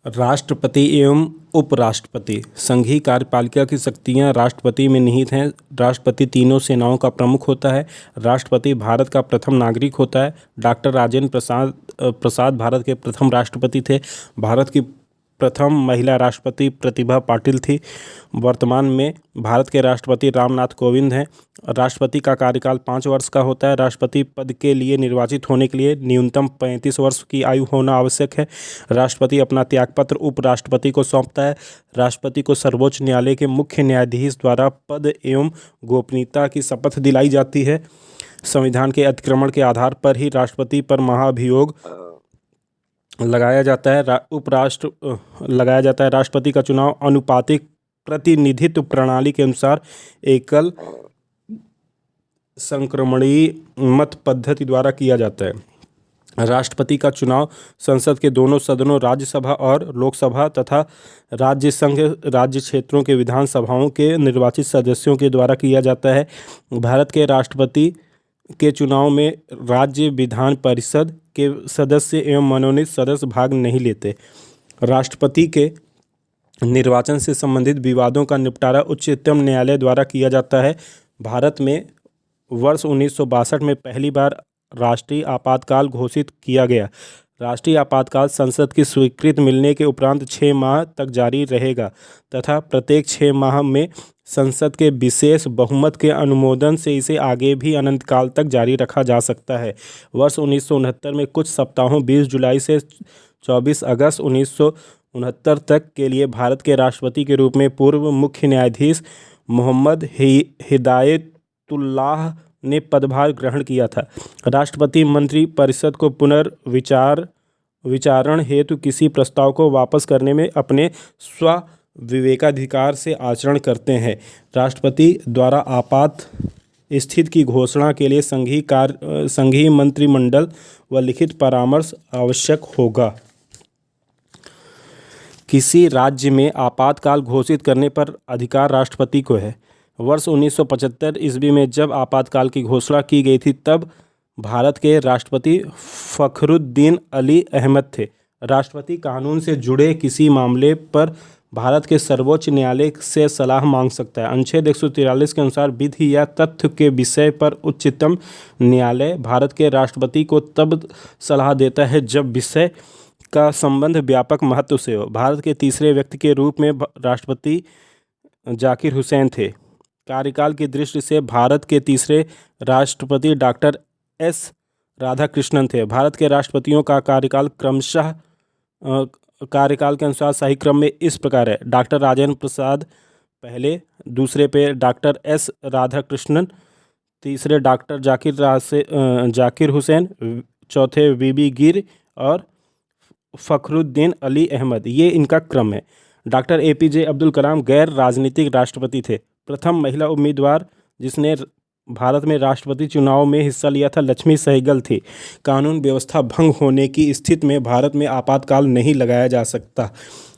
राष्ट्रपति एवं उपराष्ट्रपति संघीय कार्यपालिका की शक्तियां राष्ट्रपति में निहित हैं। राष्ट्रपति तीनों सेनाओं का प्रमुख होता है। राष्ट्रपति भारत का प्रथम नागरिक होता है। डॉक्टर राजेंद्र प्रसाद भारत के प्रथम राष्ट्रपति थे। भारत की प्रथम महिला राष्ट्रपति प्रतिभा पाटिल थी। वर्तमान में भारत के राष्ट्रपति रामनाथ कोविंद हैं। राष्ट्रपति का कार्यकाल 5 वर्ष का होता है। राष्ट्रपति पद के लिए निर्वाचित होने के लिए न्यूनतम 35 वर्ष की आयु होना आवश्यक है। राष्ट्रपति अपना त्यागपत्र उपराष्ट्रपति को सौंपता है। राष्ट्रपति को सर्वोच्च न्यायालय के मुख्य न्यायाधीश द्वारा पद एवं गोपनीयता की शपथ दिलाई जाती है। संविधान के अतिक्रमण के आधार पर ही राष्ट्रपति पर महाभियोग लगाया जाता है। राष्ट्रपति का चुनाव अनुपातिक प्रतिनिधित्व प्रणाली के अनुसार एकल संक्रमणीय मत पद्धति द्वारा किया जाता है। राष्ट्रपति का चुनाव संसद के दोनों सदनों राज्यसभा और लोकसभा तथा राज्य संघ राज्य क्षेत्रों के विधानसभाओं के निर्वाचित सदस्यों के द्वारा किया जाता है। भारत के राष्ट्रपति के चुनाव में राज्य विधान परिषद के सदस्य एवं मनोनीत सदस्य भाग नहीं लेते। राष्ट्रपति के निर्वाचन से संबंधित विवादों का निपटारा उच्चतम न्यायालय द्वारा किया जाता है। भारत में वर्ष 1962 में पहली बार राष्ट्रीय आपातकाल घोषित किया गया। राष्ट्रीय आपातकाल संसद की स्वीकृति मिलने के उपरांत 6 माह तक जारी रहेगा तथा प्रत्येक 6 माह में संसद के विशेष बहुमत के अनुमोदन से इसे आगे भी अनंतकाल तक जारी रखा जा सकता है। वर्ष 1969 में कुछ सप्ताहों 20 जुलाई से 24 अगस्त 1969 तक के लिए भारत के राष्ट्रपति के रूप में पूर्व मुख्य न्यायाधीश मोहम्मद हिदायतुल्लाह ने पदभार ग्रहण किया था। राष्ट्रपति मंत्रिपरिषद को विचारण हेतु किसी प्रस्ताव को वापस करने में अपने विवेकाधिकार से आचरण करते हैं। राष्ट्रपति द्वारा आपात स्थिति की घोषणा के लिए संघीय मंत्रिमंडल व लिखित परामर्श आवश्यक होगा। किसी राज्य में आपातकाल घोषित करने पर अधिकार राष्ट्रपति को है। वर्ष 1975 ईस्वी में जब आपातकाल की घोषणा की गई थी तब भारत के राष्ट्रपति फखरुद्दीन अली अहमद थे। राष्ट्रपति कानून से जुड़े किसी मामले पर भारत के सर्वोच्च न्यायालय से सलाह मांग सकता है। अनुच्छेद 143 के अनुसार विधि या तथ्य के विषय पर उच्चतम न्यायालय भारत के राष्ट्रपति को तब सलाह देता है जब विषय का संबंध व्यापक महत्व से हो। भारत के तीसरे व्यक्ति के रूप में राष्ट्रपति जाकिर हुसैन थे। कार्यकाल की दृष्टि से भारत के तीसरे राष्ट्रपति डॉक्टर एस राधाकृष्णन थे। भारत के राष्ट्रपतियों का कार्यकाल क्रमशः कार्यकाल के अनुसार सही क्रम में इस प्रकार है। डॉक्टर राजेंद्र प्रसाद पहले, दूसरे पे डॉक्टर एस राधाकृष्णन, तीसरे डॉक्टर जाकिर हुसैन, चौथे वीबी गिर और फखरुद्दीन अली अहमद, ये इनका क्रम है। डॉक्टर एपीजे अब्दुल कलाम गैर राजनीतिक राष्ट्रपति थे। प्रथम महिला उम्मीदवार जिसने भारत में राष्ट्रपति चुनाव में हिस्सा लिया था लक्ष्मी सहगल थी। कानून व्यवस्था भंग होने की स्थिति में भारत में आपातकाल नहीं लगाया जा सकता।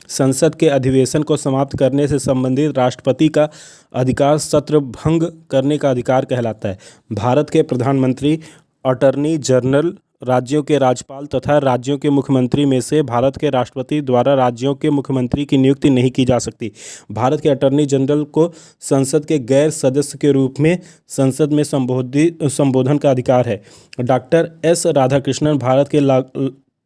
संसद के अधिवेशन को समाप्त करने से संबंधित राष्ट्रपति का अधिकार सत्र भंग करने का अधिकार कहलाता है। भारत के प्रधानमंत्री, अटॉर्नी जनरल, राज्यों के राज्यपाल तथा राज्यों के मुख्यमंत्री में से भारत के राष्ट्रपति द्वारा राज्यों के मुख्यमंत्री की नियुक्ति नहीं की जा सकती। भारत के अटॉर्नी जनरल को संसद के गैर सदस्य के रूप में संसद में संबोधन का अधिकार है। डॉक्टर एस राधाकृष्णन भारत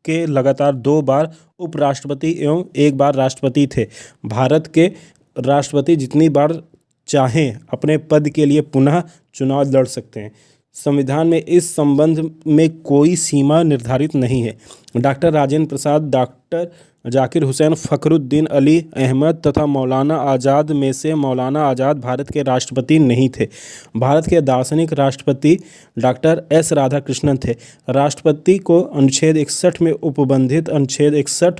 के लगातार 2 बार उपराष्ट्रपति एवं 1 बार राष्ट्रपति थे। भारत के राष्ट्रपति जितनी बार चाहें अपने पद के लिए पुनः चुनाव लड़ सकते हैं। संविधान में इस संबंध में कोई सीमा निर्धारित नहीं है। डॉक्टर राजेंद्र प्रसाद, डॉक्टर जाकिर हुसैन, फखरुद्दीन अली अहमद तथा मौलाना आज़ाद में से मौलाना आज़ाद भारत के राष्ट्रपति नहीं थे। भारत के दार्शनिक राष्ट्रपति डॉक्टर एस राधाकृष्णन थे। राष्ट्रपति को अनुच्छेद 61 में उपबंधित अनुच्छेद 61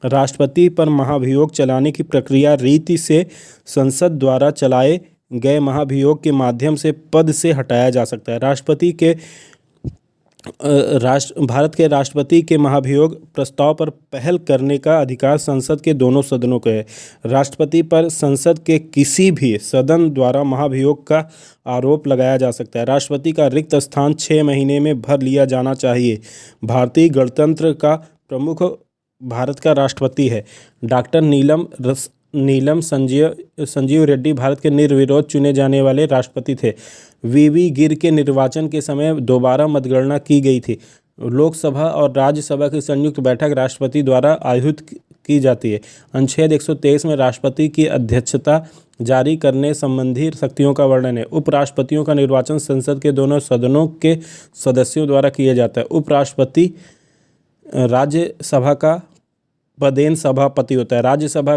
राष्ट्रपति पर महाभियोग चलाने की प्रक्रिया रीति से संसद द्वारा चलाए गए महाभियोग के माध्यम से पद से हटाया जा सकता है। भारत के राष्ट्रपति के महाभियोग प्रस्ताव पर पहल करने का अधिकार संसद के दोनों सदनों को है। राष्ट्रपति पर संसद के किसी भी सदन द्वारा महाभियोग का आरोप लगाया जा सकता है। राष्ट्रपति का रिक्त स्थान 6 महीने में भर लिया जाना चाहिए। भारतीय गणतंत्र का प्रमुख भारत का राष्ट्रपति है? डॉक्टर नीलम संजीव रेड्डी भारत के निर्विरोध चुने जाने वाले राष्ट्रपति थे। वीवी गिर के निर्वाचन के समय दोबारा मतगणना की गई थी। लोकसभा और राज्यसभा की संयुक्त बैठक राष्ट्रपति द्वारा आयोजित की जाती है। अनुच्छेद 123 में राष्ट्रपति की अध्यक्षता जारी करने संबंधी शक्तियों का वर्णन है। उपराष्ट्रपतियों का निर्वाचन संसद के दोनों सदनों के सदस्यों द्वारा किया जाता है। उपराष्ट्रपति राज्यसभा का पदेन सभापति होता है। राज्यसभा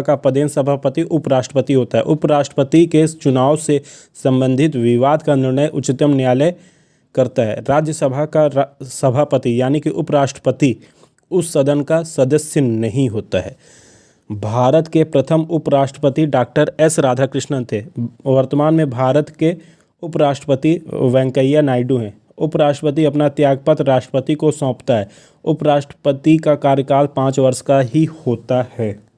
का पदेन सभापति उपराष्ट्रपति होता है। उपराष्ट्रपति के चुनाव से संबंधित विवाद का निर्णय उच्चतम न्यायालय करता है। राज्यसभा का सभापति यानी कि उपराष्ट्रपति उस सदन का सदस्य नहीं होता है। भारत के प्रथम उपराष्ट्रपति डॉक्टर एस राधाकृष्णन थे। वर्तमान में भारत के उपराष्ट्रपति वेंकैया नायडू हैं। उपराष्ट्रपति अपना त्यागपत्र राष्ट्रपति को सौंपता है। उपराष्ट्रपति का कार्यकाल 5 वर्ष का ही होता है।